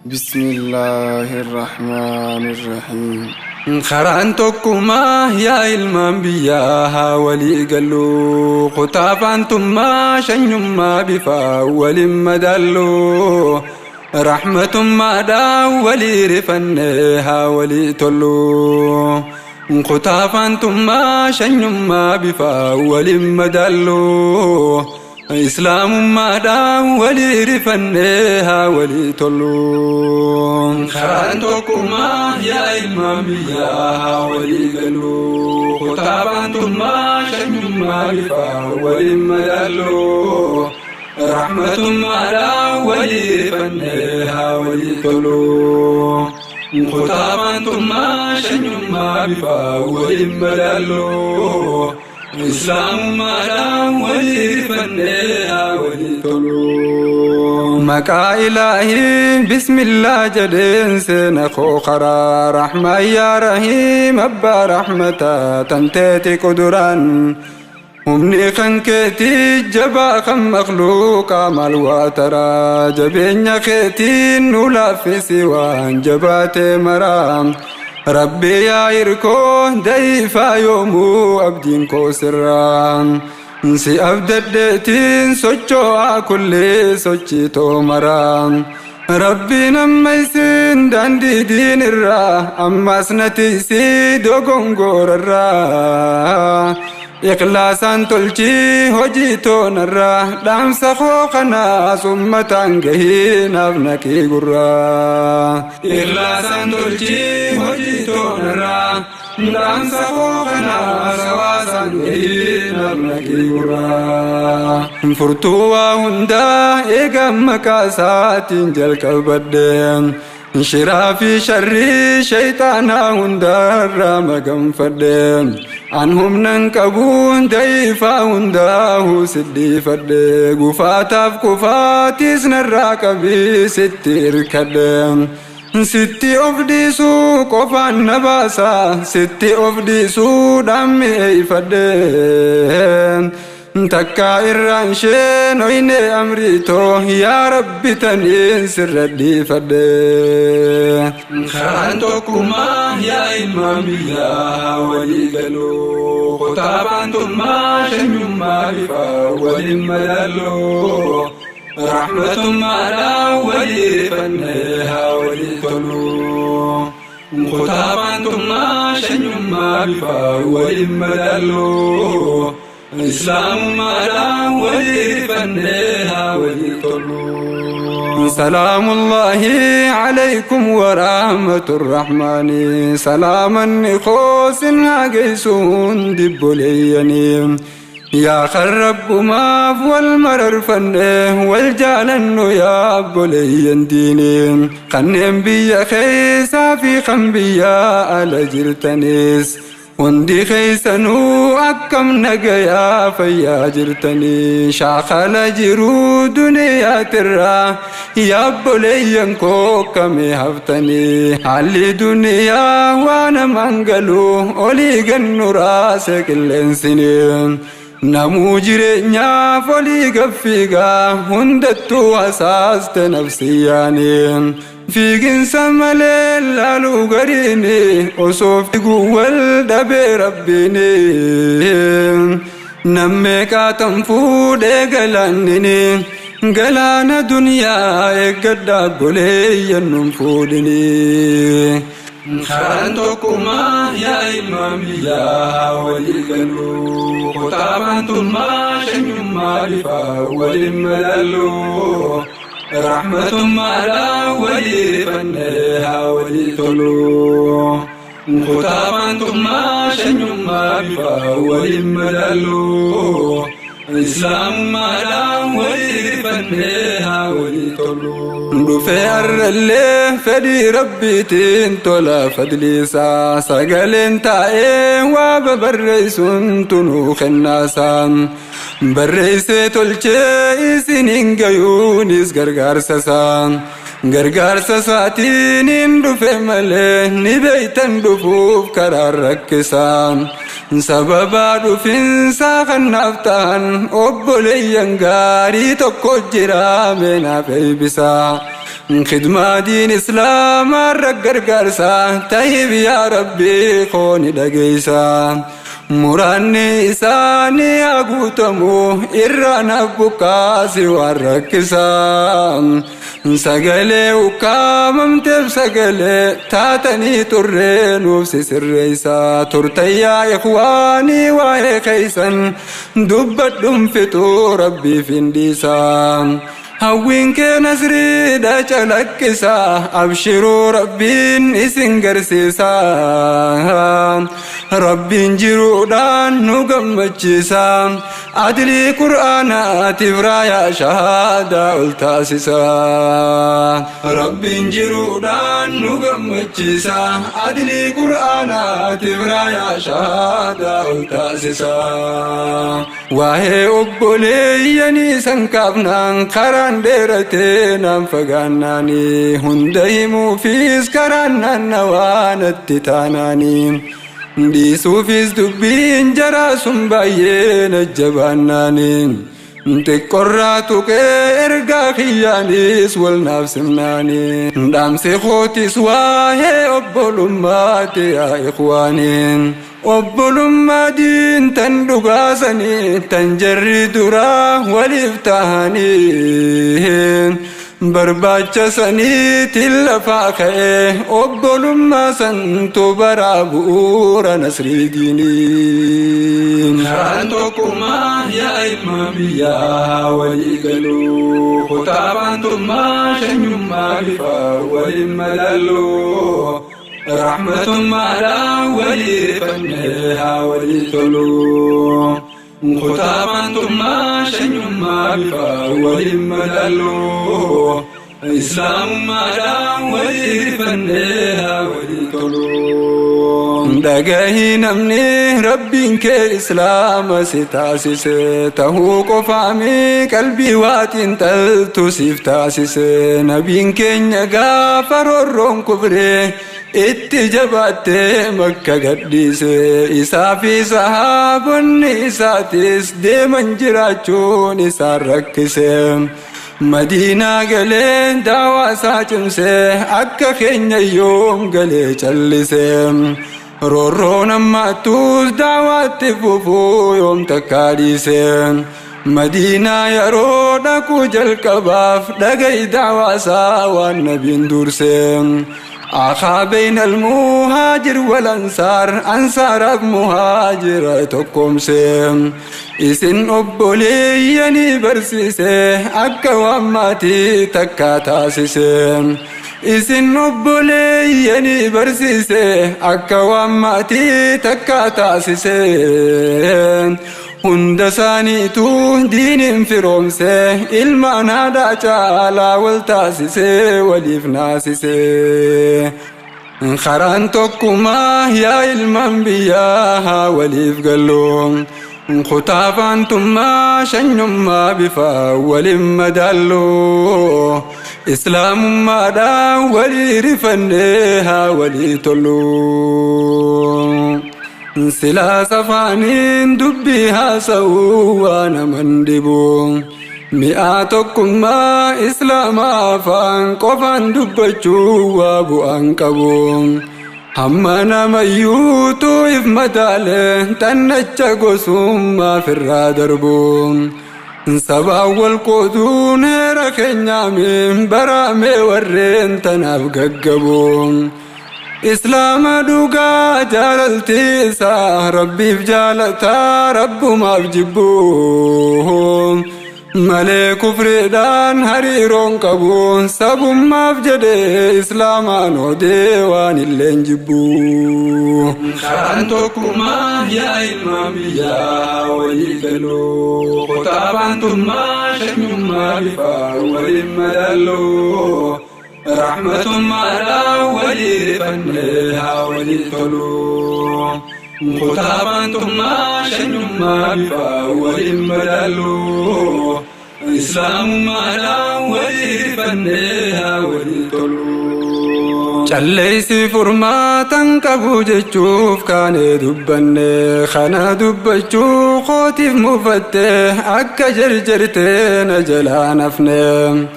بسم الله الرحمن الرحيم. خرانتكما يا المنبياها ولي قلو خطافانتم ما شنما بفا ولمدلو رحمة ما دا ولي رفنها ولي تلو خطافانتم ما شنما بفا ولمدلو إسلام ما دا ولي رفنها ولي تلو خرانتكما يا المنبياها ولي قلو خطافانتم ما شنما بفا ولمدلو رحمة على ولي فنها ولي طلو خطابانتم ما شنما بفا ولي ملالو إسلام على ولي فنها ولي طلو مكا إلهي بسم الله جدين سنخو خرا رحمة يا رحيم أبا رحمة تنتيتي قدران همني خنكتي جبا خم مخلوق عمل واترا جبين خيتي نولا في سوان جبات مرام ربي يا إركو دايفا يومو أبدين كو سرام نسي أبددتين سوچو كل سوچيتو مرام ربي نميسين داندي دين الرا أما سنتي سيدو غنغور الرا إخلاصاً تلجي هجيتو نرى دام سخوخنا ثم تنجهي نبنكي قرى إخلاصاً تلجي هجيتو نرى دام سخوخنا سواساً جهي نبنكي قرى فرتوا هندا إيقام مكاسات جلك البدين شرافي شري شيطانا هندار مقام فدين عنهم ننكبون ديفا هنداه سدي فدي قفاتاف قفاتي سنراك بي ستي إركدين ستي أفديسو قفان نباسا ستي أفديسو دمي فدين تكا إرانشين وين أمريتو يا ربي تنين سردي فدي خانتكما يا إمامي يا ولي قلو خطابانتم ما شنما بفا ولي ملالو رحمة على ولي فنها ولي طلو خطابانتم ما شنما بفا ولي ملالو إسلام على ولي فنها ولي طلو سلام الله عليكم ورحمة الرحمن سلاما خوس هاجسون دبوليني يا خرب ما والمرر فنه والجالن يا بولين ديني خنم بيا خيسا في خنبيا على جرتنيس وندي خيسنو أكم نجيا فيا جرتني شاخل جرو دنيا ترى يا بولين كوكم هفتني علي دنيا وانا منقلو أولي جنو راسك الانسنين نمو جرينيا فولي قفيقا هندتو أساست نفسياني في جنس ملل لالو غريني وصوفي قوال دبي ربيني نميكا تنفود قلانني قلانا دنيا اقدا قولي ينفودني خانتكما يا إمامي يا ولي قلو خطابانتم ما شنما بفا ولي ملالو رحمة على ولي فنها ولي طلو خطابانتم ما شنما بفا ولي ملالو إسلام على ولي فنها ولي طلو دفع اللي فدي ربي تنتلا فدليسا سقلين تائه وببريسون تنوخ الناسا بريسي تلچه سنين قيونيس غرغار سسان غرغار سساتين اندفع ملي نبيتن دفوف كرار ركسان سببا دفن ساخن نفتان أبوليان غاري تكو جرامنا في بسا خدمة دين إسلام الرقر قرسا طيب يا ربي خوني دقيسا مراني إساني أقوتمو إرانا بكاسي والركسا سقلي وكامم تب سقلي تاتني ترين وفسي سريسا ترتي يا إخواني ويا خيسا دبت فتو ربي فنديسا هوين كنزري دا چلكسا أبشروا ربين إسنگر سيسا ربين جرودان نغمچسا عدلي قرآن تفرايا شهادة التاسسا ربين جرودان نغمچسا عدلي قرآن تفرايا شهادة التاسسا وهي أبولي يني سنكابنا خران ديرتي نام فغاناني هندهمو فيس كران نوان التتاناني دي سوفيس دبين جراسم باين الجباناني تقراتك ارقا خيانيس والنفس مناني دام سيخوتي سواهي أبول أماتي يا إخواني أبول أماتي تندقاسني تنجري درا ولفتاني برباچا سني تلفاخي أبول ما سنتو برابور نسري ديني شرانتكما يا إمامي يا ولي قلو خطابانتما شنيما بفا ولي ملالو رحمة مالا ولي فنها ولي طلو خطابانتما شنيما بفا ولي ملالو إسلام مالا ولي فنها ولي طلو دقاهي نمني ربين كإسلام ستاسس تهو قفامي قلبي واتن تلتو سفتاسس نبين كينيا غافر الرون كبري اتجابات مكة قديس إسافي صحاب النساتيس ديمن جراچون إسار ركس مدينة قلين دعوة ساچمسي أكا خينيا يوم قلي چلسي رورو نما توس دعوات فوفو يوم تكاليسي مدينة يرو داكو جل كباف دقاي دعوة ساوان نبين دورسي آخا بين المهاجر والأنصار أنصار مهاجر تقومسي إسن أبولي يني برسيسي أكا واماتي تكاتاسيسي إسن أبولي يني برسيسي أكا واماتي تكاتاسيسي هند سانيتو دين فرومسي المعنى دا چالا والتاسسي وليفناسسي خران توكما يا المنبيا وليف قلو خطافان تما شنما بفا ولم دالو إسلام ما دا ولي رفنها ولي طلو سلا سفانين دبيها سوانا مندبو مئاتكم ما إسلاما فان قفان دبچو وابو أنكبو همنا ميوتو إفمتالي تنجا قسوما في الرادربو سبا والقودون رخينا من برامي ورين تنافققبو إسلام دوغا جالتي سا ربي بجالتا رب ما بجبو ملي كفر دان هريرون قبون سبو ما بجدي إسلامان وديوان اللي نجبو خانتكما يا إمامي يا ولي قلو خطابانتما شنما بفا ولي مدلو رحمة مالا ولي فنها ولي طلو خطابانتما شنما بفا ولي مدلو إسلام مالا ولي فنها ولي طلو چليسي فرماتن قبو جچوف كان دبن خنا دبچو خوتف مفتح أكا جرجرتين جلا نفنه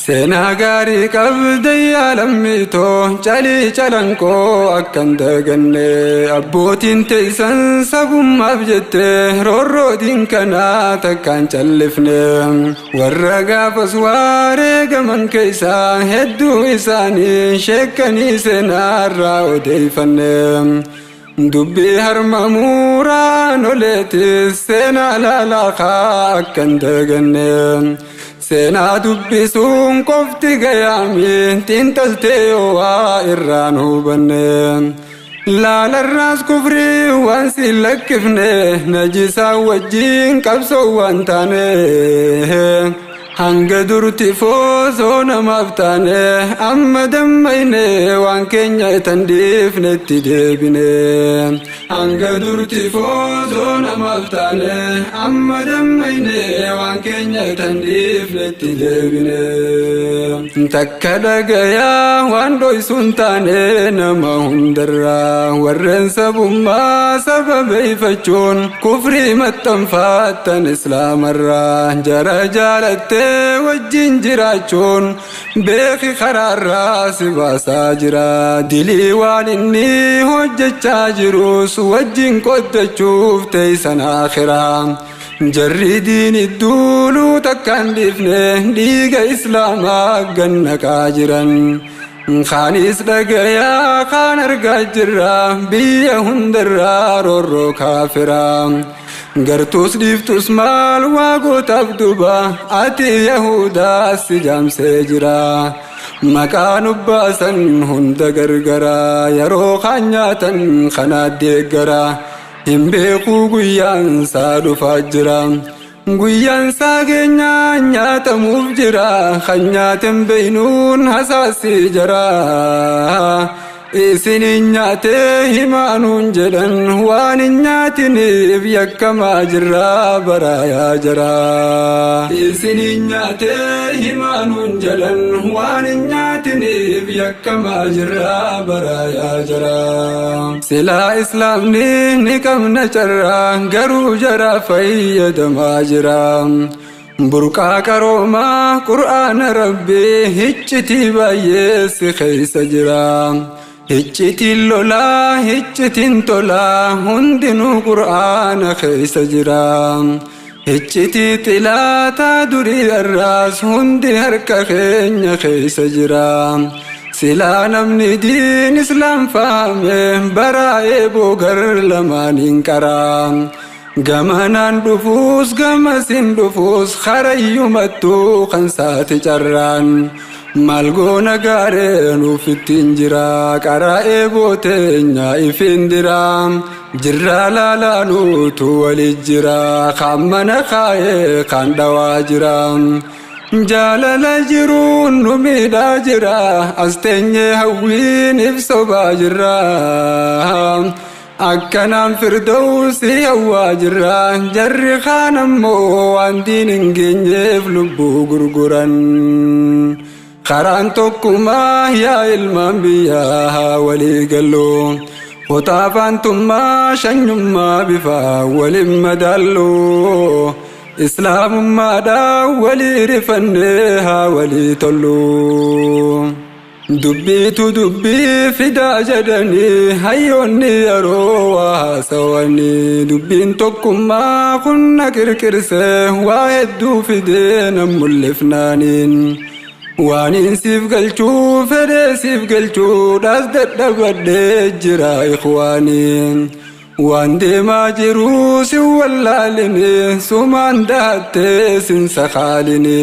seenaa gaarii qabda yaa lammitoo calii calankoo akkan daganne abbootiin teessan sabummaaf jette roorrootiin kanaa takkaan callifne warra gaafas wareegaman keessaa hedduu isaanii sheekkanii seenaarraa odeeffanne dubbii harma muuraan oleetis seenaa laalaakaa akkan daganne seenaa dubbisuun qofti gayaamiin xiinxaltee yoo waa irraan hubanne laalarraas kufrii waan si lakkifne najisaa wajjiin qabsoo waan taane hanga durti foosoo namaaf taane amma dammayne waan keenya itan dhiifnetti deebine hanga durti foosoo namaaf taane amma dammayne waan keenya itan dhiifnetti deebine takka dhagayaa waan dhoysuun taane nama hundarraa warreen sabummaa sababeeyfachuun kufrii maxxanfaattan islaamarraa jara jaalatte wajjin jiraachuun beeki karaarraa si baasaa jira dilii waan inni hojjechaa jirus wajjin qoddachuuf teeysan akhiraa jarri diini duuluu takkaan dhiifne dhiiga islaamaa gannaqaa jiran khaanis dhagayaa kaan argaa jirra biyya hundarraa roorroo kaafiraa gartuus dhiiftus maal waaqootaaf duba ati yahudaas si jaamsee jira maqaan ubbaasan hunda gargara yeroo kaan nyaatan kanaa deeggara hin beekuu guyyaan saa dhufaa jira guyyaan saa keenyaa nyaatamuuf jira kan nyaaten beeynuun hasaasi jira isinin nyaatee himaanuun jedhan waan hin nyaatiniif yakkamaa jirra baraayaa jira isinin nyaatee himaanuun jedhan waan hin nyaatiniif yakkamaa jirra baraayaa jira silaa islaamni ni qabna carraa garuu jara fayyadamaa jira burqaa qaroomaa qur'aana rabbii hiccitii baay'ee si keeysa jira hiccitiin lolaa hiccitiin tolaa hundinuu qur'aana keeysa jira hiccitii xilaataa durii irraas hundi harka keenya keeysa jira silaa namni diin islaam fahame baraa'ee boogar lamaaniin qaraa gamanaan dhufuus gamasin dhufuus karayyumattuu kan saati carraan malgoona gaareen ufittiin jira qaraa'ee booteenya ifindira jirraa laalaanuutu walit jira kan mana kaayee kan dhawaa jira jaalala jiruun nu miidhaa jira asteenyee hawwiin ibsobaa jirra akkanaan firdawsi hawwaa jirra jarri kaan ammoo waan diin hin geenyeef lubbuu gurguran karaan tokkumaa yaa ilmaan biyyaa walii galloo hotaafaantummaa shanyummaa bifaa waliin madalloo islaamummaadhaa walii rifannee haa walii tolluu dubbiitu dubbii fidaa jedhanii hayyoonni yeroo waa haasawanii dubbiin tokkummaa kunna qirqirsee waa hedduu fidee nan mul'ifnaaniin waaniin siif galchuu fedhee siif galchuudhaas dadhabadhee jira ikhwaaniin waan deemaa jiruu si wallaaline sumaan dahattee sin sakaaline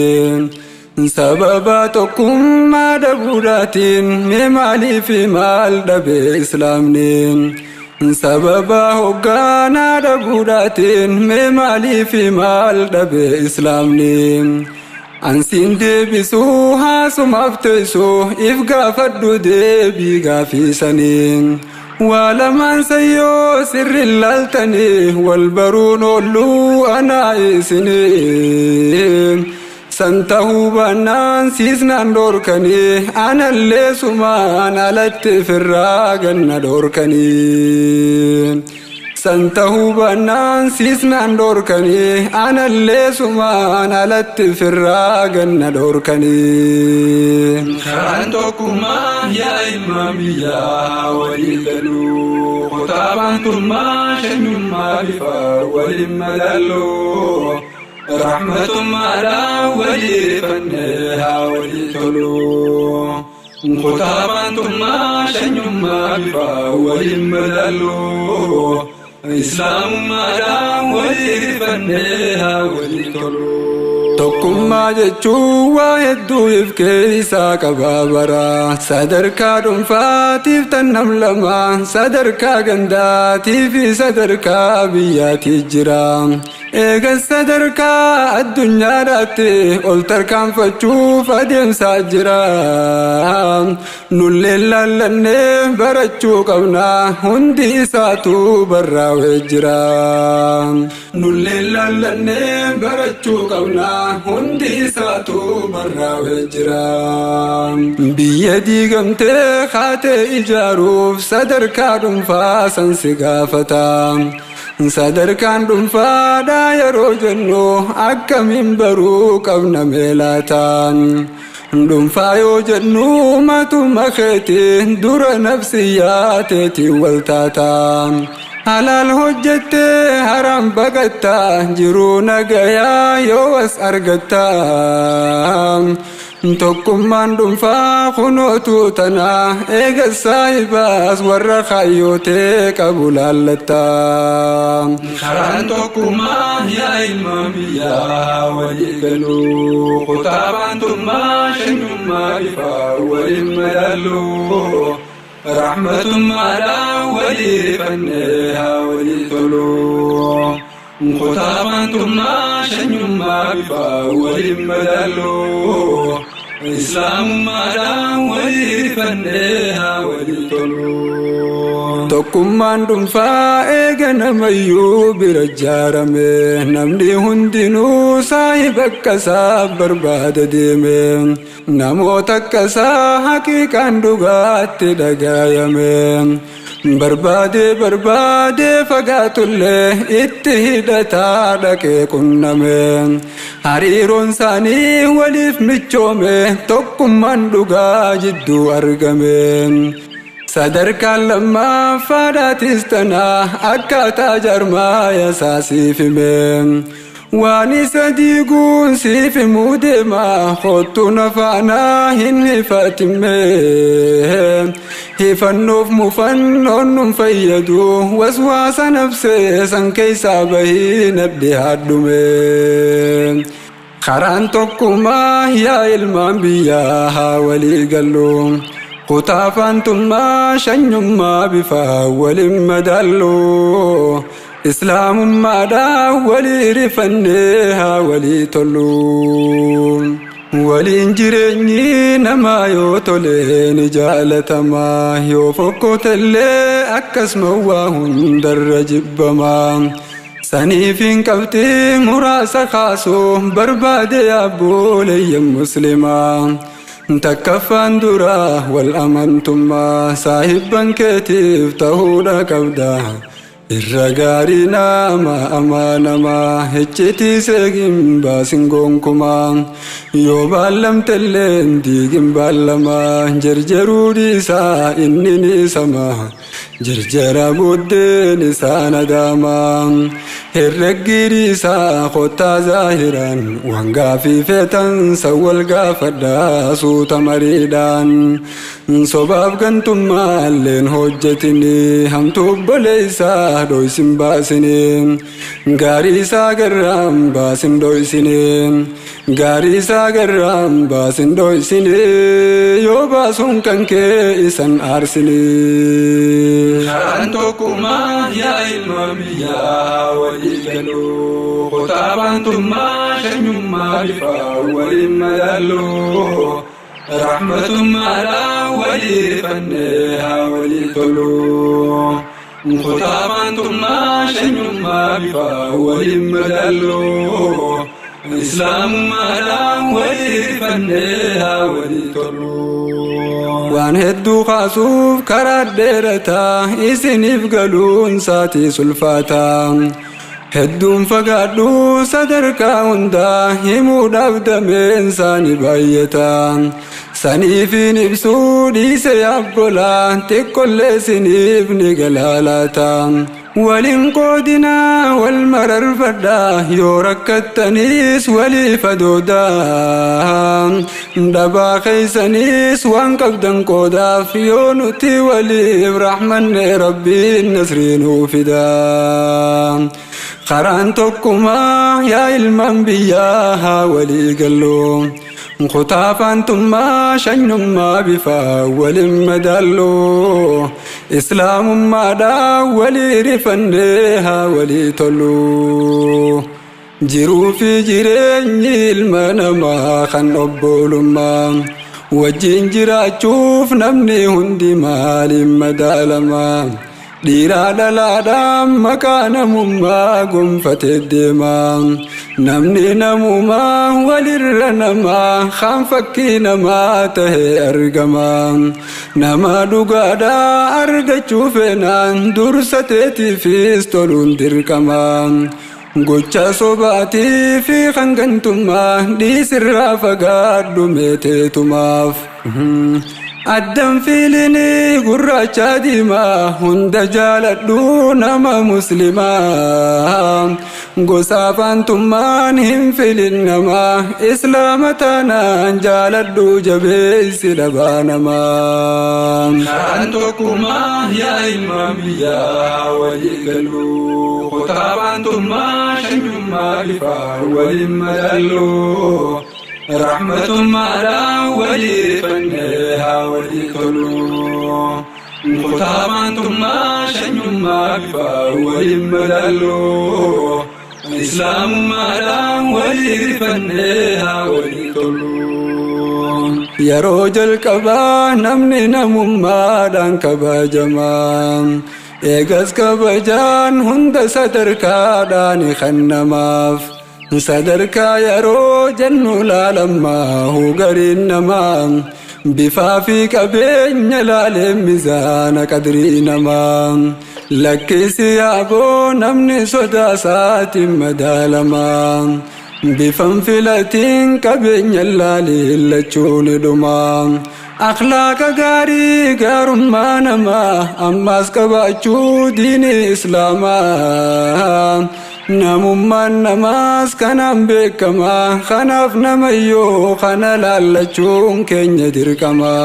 sababa tokkummaa dhabuudhaatiin mee maaliif maal dhabee islaamni sababa hoggaanaa dhabuudhaatiin mee maaliif maal dhabee islaamni ansiin deebisuu haasumaaf teessoo if gaafadhu deebii gaafiisanii waa lamaan sayyoo sirri laaltanii wal baruun oolluu anaa isinii santa hubannaan siisnaan dhoorkanii anallee sumaan alatti firraa ganna dhoorkanii سنته بنان سيسنان دوركني أنا اللي سمان على التفراق ندوركني خانتكما يا إمامي يا ولي دلو خطابانتما شنما بفا ولي مدلو رحمة على ولي فنها ولي تلو خطابانتما شنما بفا ولي مدلو إسلام على ولي فنها ولي تلو tokkummaa jechuun waa hedduu if keessaa qabaabara sadarkaa dhuunfaatiif tannam lama sadarkaa gandaatiif sadarkaa biyyaatiif jira eegas sadarkaa addunyaadhaatti ol tarkaanfachuuf adeemsaa jira nullee laallannee barachuu qabna hundi isaatu barraa'ee jira nullee laallannee barachuu qabna hundi isaatu barraa'ee jira biyya diigamtee haatee ijaaruuf sadarkaa dhuunfaa sansi gaafata sadarkaan dhuunfaadhaa yeroo jennu akkamiin baruu qabna meelaataan dhuunfaa yoo jennu matuma keetiin dura nafsiyyaa teetiin waltaataan halal hojjette haram baqatta jiruu nagayaa yoo as argatta tokkummaan dhuunfaa kunootu tana eega saahibaas warra kaayyotee qabu laallatta karaan tokkummaa yaa ilmaami yaa walii galuu kutaabaantummaa shanyummaa ifaa waliin madaaluu رحمة على ولي فنها ولي طلوع خطابانتم شنما بفا ولي مدلو إسلام على ولي فنها ولي طلوع tokkummaan dhuunfaa eega namayyuu bira ijaarame namni hundinuu saahiba akkasaa barbaada deeme namoota akkasaa haqiiqaan dhugaatti dhagaayame barbaade fagaatullee itti hidhataa dhaqee qunname hariiroon isaanii waliif michoome tokkummaan dhugaa jidduu argame sadarkaan lammaffaadhaatis tanaa akkaataa jarmaaya isaa siif hime waan isa diiguun siif himuu deema kottu nafaanaa hin hifatime hifannoof mufannoon nun fayyadu waswaasa nafsee san keessaa bahii nabdi haadhume karaan tokkummaa yaa ilmaan biyyaa haa walii gallu kutaabaantummaa shanyummaa bifaa waliin madaaluu islaamummaadhaa walii rifannee haa walii toluu waliin jireenyi namaa yoo tolee ni jaalatamaa yoo fokkotellee akkasuma waa hundarra jibbamaa saniif hin qabxii muraasa kaasuu barbaade yaabboleeyyan muslimaa takkaffaan dura wal amantummaa saahibban keetiif ta'uudha qabda irra gaarii nama amaanamaa iccitii seegin baasin gonkumaa yoo baallamtellee diigin baallamaa jarjaruu dhiisaa inni ni samaa jarjara booddeen isaa nadaamaa herreggii isaa kottaa zaahiraan waan gaafii feetan sawwal gaafadhaa suuta mariidhaan sobaaf gantummaalleen hojjetini hamtuu obboleessaa dhoysin baasini gaarii isaa garraan baasin dhoysini gaarii isaa garraan baasin dhoysini yoo baasuun kan kee isan aarsini karaan tokkummaa yaa ilmaan biyyaa walii galuu kutaabaantummaa shanyummaa bifaa waliin madaaluu رحمة على ولي فنها ولي طلوع خطابانتم شنما بفا ولي مدلو إسلام مالا ولي فنها ولي طلو وان هدو خاسوف كراد ديرتا إسنف قلون ساتي سلفاتا هدوم فقادو صدركا وندا همود أبدا من ساني بايتا سنيفي نبسو ديس يابولا تكل سنيف نقلالاتا ولنقودنا والمرر فدا يورك التنيس ولي فدودا دبا خيسانيس وانقبدن قودا فيونتي ولي برحمن ربي النسرين فدا خران توكما يا المنبياها ولي قلو خطافان ثم شنما بفا ولمدلو إسلام مادا ولي رفنها ولي طلو جرو في جريني المنما خن أبولما وجين جرا تشوف نمني هندي مالي مدالما ديرا دلادا مكان مما قنفت الدماء نمني نموما ولرنما خانفكي نما تهي أرقما نما دقادا أرقا تشوفنا درستي في استولون دركما قوچا صباتي في خنقنتما دي سرا فقاد دميتي تماف الدم في لني قرّا ديما هند جالدو نما مسلما قصافان تمانهم في لنما إسلامتنا جالدو جبيس لبانما أنتكما يا إمام يا ولي قلو خطابان تما شنما لفار ولمدلو رحمة مالا ولي فنها ولي طلو خطابان تما شنما بفا ولي مدلو إسلام مالا ولي فنها ولي طلو يا رجل كبا نمني نمما دان كبا جمان إيغاز كبا جان هند ستركا داني خنماف صدركا يرو جنو لما هو قرين نما بفافي كبين يلال ميزان قدري نما لكي سيابو نمني صدا سات مدالما بفنفلتين كبين يلال لچون دما أخلاق غاري غارم ما نما أماس كباچو دين إسلاما نمومان نماس كنام بكما خناف نميو خنا لالچون كenya dirkama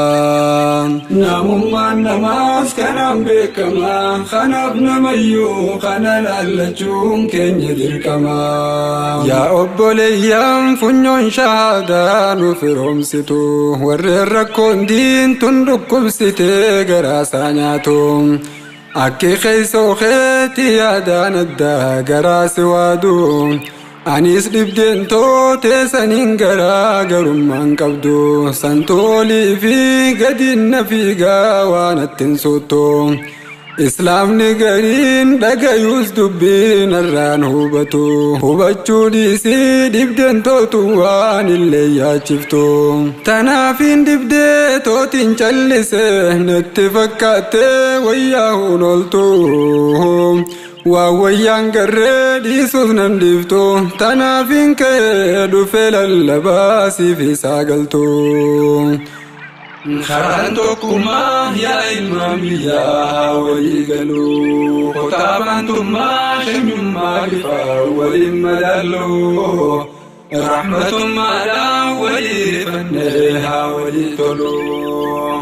نمومان نماس كنام بكما خناف نميو خنا لالچون كenya dirkama يا أبوليام فنون شهادة نفرهم ستو ورركون دين تندقب ستي غراسانياتو أكي خيسو خيتي يادان الدا غراس وادو أنيس دبدين تو تسنين غرا غرمان قبدو سنتولي في قدين في غوانتين سوتو إسلام نغرين دقا يوز دبين الران هوبتو هوبتو ديسي دبدين تو توان اللي ياتشفتو تنافين دبدي تو تنشلسه نتفكاتي وياهو نولتو وويان قرّي سوزنان ديفتو تنافين كيدو فيل اللباسي في ساقلتو خرانتكما يا إمام يا ولي قلو خطابانتما شنما بفا ولي مدلو رحمة مالا ولي فنها ولي طلو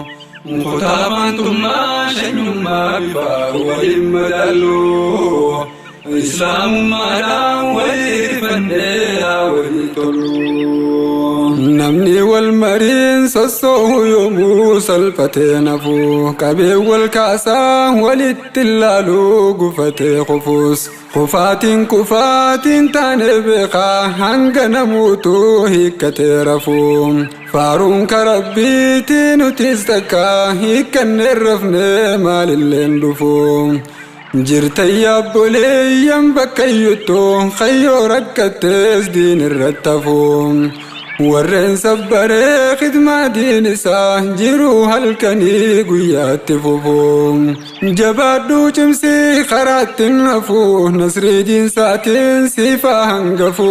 خطابانتما شنما بفا ولي مدلو إسلام مالا ولي فنها ولي طلو نمني والمرين سسوه يومو سلفتين فو كبي والكاسا وللتلالو قفتي خفوس خفاتين كفاتين تانبقا هنگ نموتو هيكتي رفو فارون كربيتي نتستكا هيكن الرفن مال اللين دفو jirtay abboleeyyan bakkayyotoo kayyoo rakkattes diin irrattafu warreen sabbaree khidmaa diin isaa jiruu halkanii guyyaatti fufu jabaadhuu cimsii karaatti nafu nasrii diinsaatiin siifaa hangafu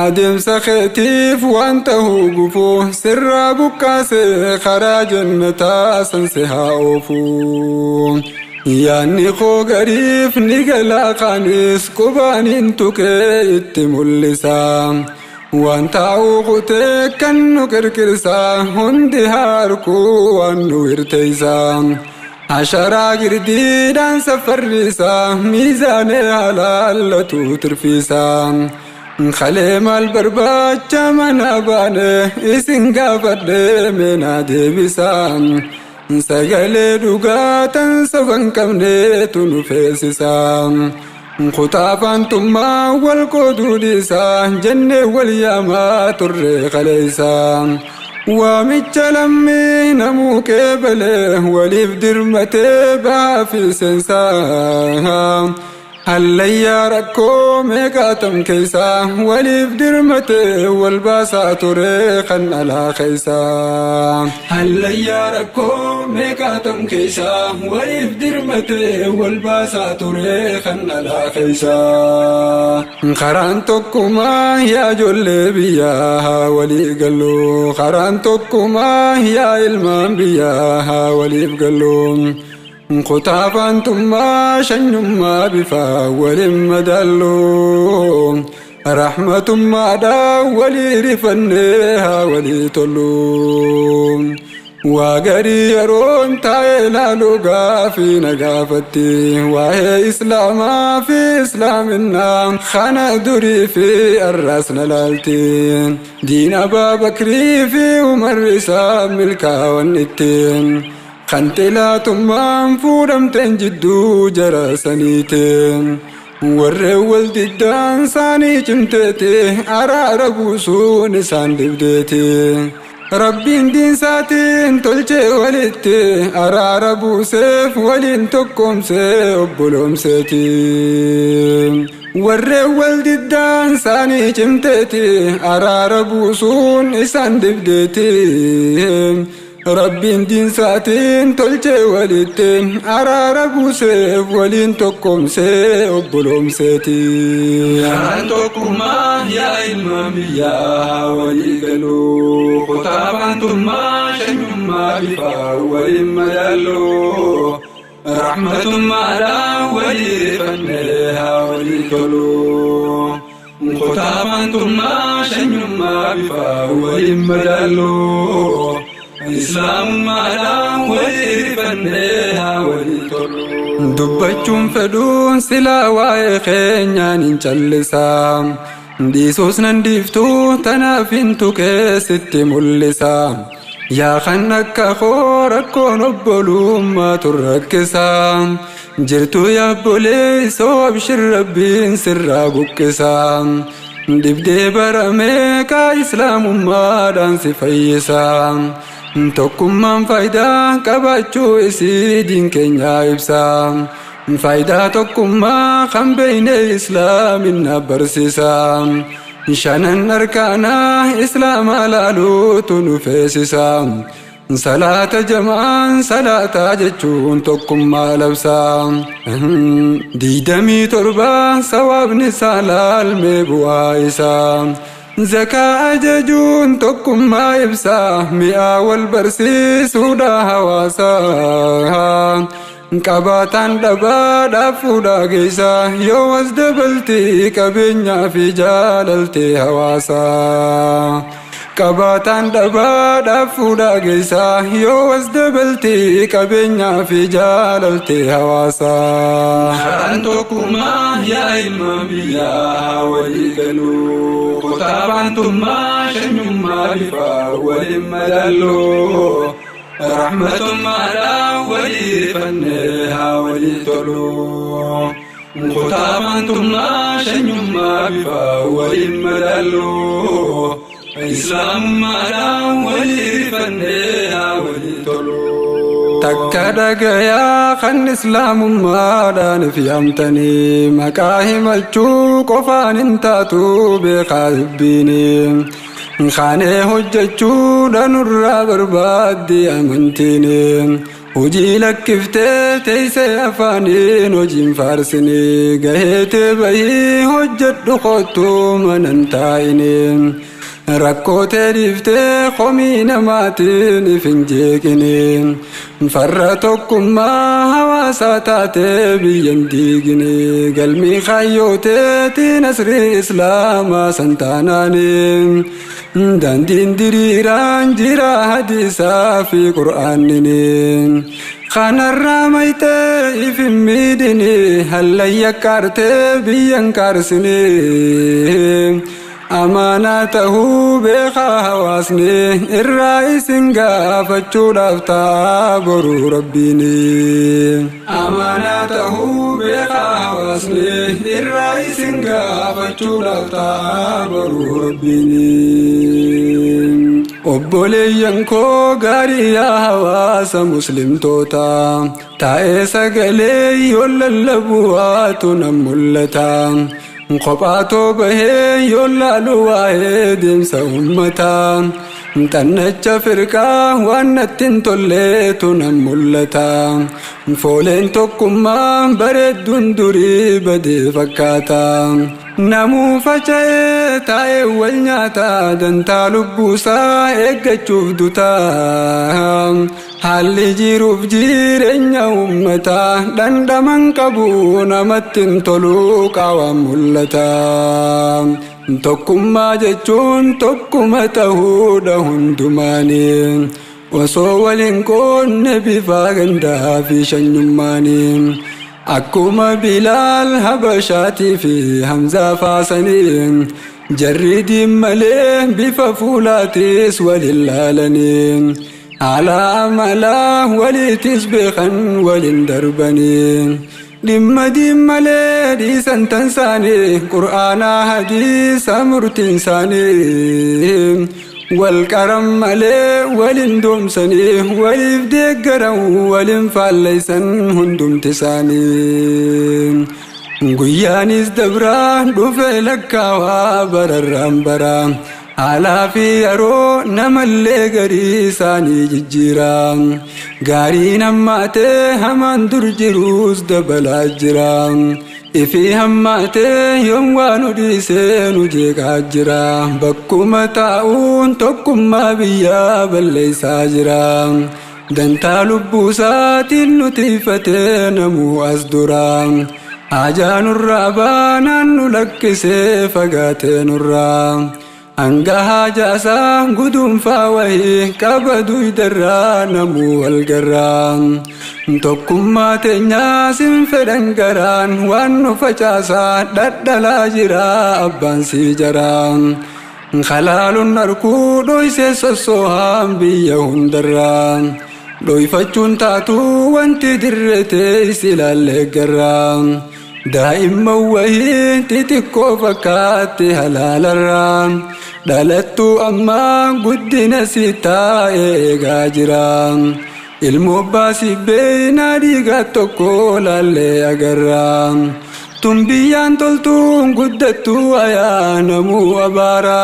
adeemsa keetiif waan ta'uu gufu sirraa buqqaasee karaa jannataa sanse haa oofu yaanni koo gariif ni galaa qaanis qubaaniin tuqee itti mul'isa waan taa'uu kutee kan nu qirqirsa hundi harkuu waan nu hirteeysa asharaa girdiidhaan safarriisa miizaanee halaallatu tirfiisa khalee maal barbaacha mana baane isin gaafadhee meenaa deebisa sagalee dhugaatan soban qabneetu nu feesisa kutaa faantummaa wal qooduu dhiisa jennee wal yaamaa turre kaleeysa waamicha lammii namuu qeebalee waliif dirmatee ba'aa fi seensaa hallayyaa rakkoo meeqaatam keeysa waliif dirmate wal baasaa ture kan alaa keeysa hallayyaa rakkoo meeqaatam keeysa waliif dirmate wal baasaa ture kan alaa keeysa karaan tokkumaa yaa ijoollee biyyaa haa walii gallu karaan tokkumaa yaa ilmaan biyyaa haa waliif gallu kutaa faantummaa shanyummaa bifaa waliin madaallu rahmatummaadhaa walii rifannee haa walii tollu waa garii yeroon taa'ee laaluu gaafii na gaafatti waa'ee islaamaa fi islaaminaa kana durii fi arraas na laalti diin Abaa Bakrii fi Umarri isaa milkaa'an ittiin kantilaatummaan fuudhamteen jidduu jara saniiteen warreen wal diddaan isaanii cimteete araara buusuun isaan dibdeete rabbiin diinsaatiin tolchee walitti araara buuseef waliin tokkoomsee obboloomseeti warreen wal diddaan isaanii cimteete araara buusuun isaan dibdeete rabbiin diinsaatiin tolchee walitti araara buuseef waliin tokkoomsee obboloomseeti karaan tokkummaa yaa ilmaan biyyaa walii galuu kutaa faantummaa shanyummaa bifaa waliin madaallu rahmatummaadhaan walii rifannee haa walii tolu kutaa faantummaa shanyummaa bifaa waliin madaallu islaamummaadhaan walii rifannee haa walii tolu dubbachuun fedhuun silaa waa'ee keenyaan hin callisaa dhiisuus nan dhiiftuu tanaaf hin tuqee sitti mul'isa yaa kan akka koo rakkoon obbolummaatu rakkisaa jirtuu yaabbolee soo abshir rabbiin sirraa buqqisaa dibdee baramee kaa islaamummaadhaan si fayyisaa tokkummaan faayidaa qabaachuu isii diin keenyaa ibsaa faayidaa tokkummaa kan beeyne islaamin barsiisaa shanan arkaanaa islaamaa laaluutu nu feesisaa salaata jamaan salaataa jechuun tokkummaa labsaa 27 sawaabni isaa laalmee bu'aa isaa zakaa ajajuun tokkummaa ibsaa mi'aa wal barsiisuudha hawaasaa qabaataan dhabaadhaaf fuudhaa geessaa yoo as dabaltii qabeenyaa fi jaalaltee hawaasaa qabaataan dhabaadhaaf fuudhaa geessaa yoo as dabaltii qabeenyaa fi jaalaltee hawaasaa karaan tokkummaa yaa ilmaan biyyaa walii galuu kutaa faantummaa shanyummaa bifaa waliin madaallu rahmatummaadhaan walii rifannee haa walii tolu kutaa faantummaa shanyummaa bifaa waliin madaallu islaamummaadhaan walii rifannee haa walii tolu تكدك يا خن إسلام ما دان في أمتني مكاهم الشوق وفان انتاتو بخالبيني خاني حججو دنر بربادي أمنتيني وجي لك كفتي تيسي أفانين وجين فارسني قهيت بهي حجت دخوتو من انتايني ركوتي ديفتي خمين ماتين فنجيكني فرطكم ما هواساتاتي بينديقني قلمي خيوتي تنسري إسلام سنتاناني داندين دريران جرا حديثا في قرآنني خان الراميت في ميدني هل يكارتي بينكارسني أمانته بخا حواسني الرئيس غافتشو دافتا برو ربيني أمانته بخا حواسني الرئيس غافتشو دافتا برو ربيني obboleeyyan koo gaarii yaa hawaasa muslimtoota taa'ee sagalee yoo lallabu waatu nan mul'ata kophaatoo bahee yoo laalu waa'ee deemsa uummataa xannacha firqaa waan natti hin tolleetu nan mul'ata fooleen tokkummaa bareedduun durii badee fakkaata namuu faca'ee taa'ee wal nyaataa dantaa lubbuusaa eeggachuuf dutaa haalli jiruuf jireenya uummataa dhandhaman qabu namatti hin tolu qaawaan mul'ata tokkummaa jechuun tokkuma ta'uudha hundumaanii osoo waliin qoonne bifa gandaa fi shanyummaanii akkuma Bilaal Habashaatii fi Hamzaa faasanii jarri diimmalee bifa fuulaatis waliin laalanii haala amalaa waliitis beekan waliin darbanii dhimma diimmalee dhiisan tan isaanii qur'aanaa hadiisa murtiin isaanii والكرم ملي ولين دوم سني وليف ديقرا ولين فاليسن هندوم تساني قيانيس دبرا دوفي لكا وابررام برا على في يرو نمالي غريساني ججيرا غاري نماتي همان درجروس دبلا جرا إفي هماتي يوم وانو ديسينو جيكا جرا بكما تاون توكما بيا بلي ساجرا دانتا لبوساتي نتيفتي نمو أصدرا آجان الرابانا نلكسي فقاتي نرا أنقها جاسا قدوم فاوهي كابدو يدرا نمو القران tokkummaa teenyaa sin fedhan garaan waan nu facaasaa dhadhalaa jira abbaan sii jaraan halaaluun arkuu dhoysee sossohaan biyya hundarraan dhoyfachuun taatu wanti dirretee silaallee garraan daa'imman wahii xixiqqoo fakkaatti halaalarraan dhalattuu ammaa guddina sii taa'ee eegaa jiraan ilmu baasi beena diga tokko laalee agarra tumbiyaan toltuun guddattu ayaa namuu abaara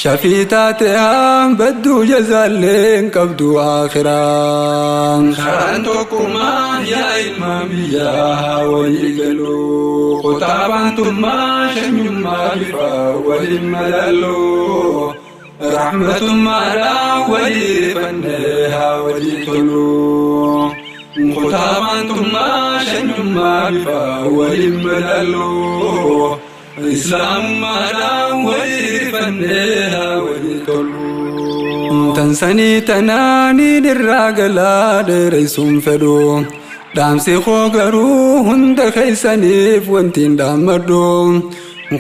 shafiitaa ta'an baddu jazaalleen qabdu akhiraan karaan tokkummaa yaa ilma biyyaa walii galuu kutaabaan tummaa shanyummaa bifa waliin madaaluu رحمة مالا ولي فنها ولي تلو ختامان تما شنما بفا ولي ملالو إسلام مالا ولي فنها ولي تلو تنساني تناني للراقلا دريسون فدو دامسي خوغرو هند خيسانيف وانتين دامردو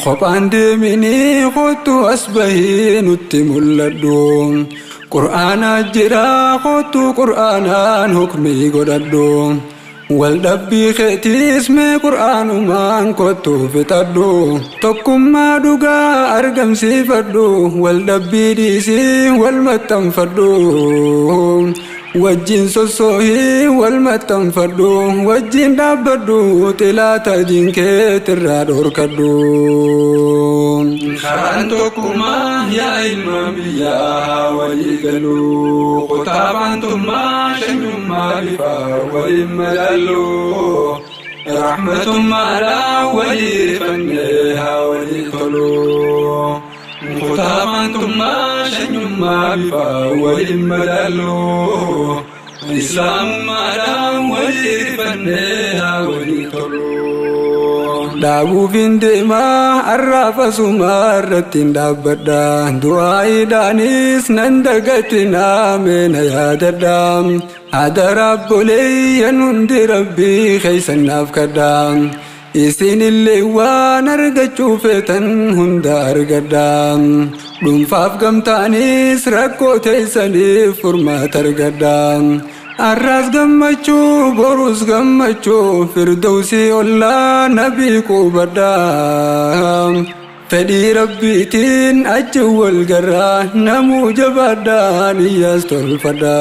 قبان دميني خطو أسبهي نتمولدو قرآن جرا خطو قرآنان حكمي قددو والدبي خيتي اسمي قرآن مان خطو فتدو تقم ما دوغا أرقم سيفدو والدبي ديسي والمتم فدو wajjin sossoohii wal maxxanfadhu wajjin dhaabbadhu xilaata jinkeetirraa dhorkadhu. Karaan tokkummaa yaa ilmaan biyyaa walii galu kutaa baantummaa shanyummaa bifa waliin madaallu rahmatummaadhaa walii rifannee haa walii tolu. Kutaa baantummaa shanyummaa bifa waliin madaallu islaamummaadhaan walii rifannee haa walii tolu. Dhaabuufin deemaa arraafasuma irratti dhaabbadha du'aayiidhaanis nan dagatinaa meena yaadadha hadara obboleeyyan hundi rabbii keeysannaaf kadha isinillee waan argachuu feetan hunda argadha dhuunfaaf gamtaanis rakkoo teessaniif furmaata argadha. Arras gammachuu borus gammachuu firdawsii ollaa nabii qubadha fedhii rabbiitiin achi wal garraa namuu jabaadhaan iyyaas tolfadha.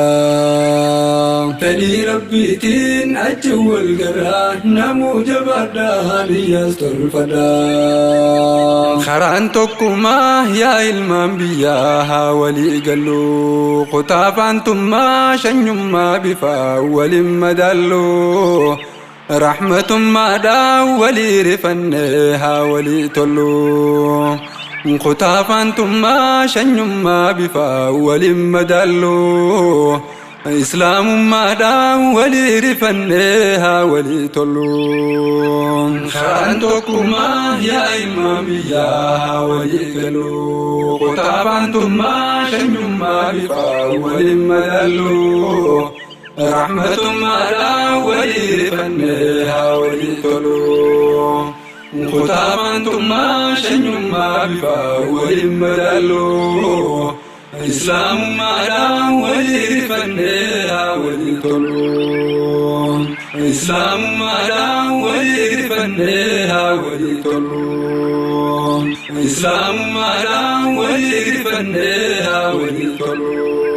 Fedhii rabbiitiin achi wal garraa namuu jabaadhaan iyyaas tolfadha. Karaan tokkummaa yaa ilmaan biyyaa haa walii galu kutaa baantummaa shanyummaa bifa waliin madaallu rahmatummaadhaan walii rifannee haa walii tolu. Kutaa baantummaa shanyummaa bifa waliin madaallu islaamummaadhaan walii rifannee haa walii tolu. Karaan tokkummaa yaa ilmaan biyyaa haa walii galu kutaa baantummaa shanyummaa bifa waliin madaallu rahmatummaadhaan walii rifannee haa walii tolu. Kutaa baantummaa shanyummaa bifa waliin madaallu islaamummaadhaan walii rifannee haa walii tolu. Islaamummaadhaan walii rifannee haa walii tolu. Islaamummaadhaan walii rifannee haa walii tolu.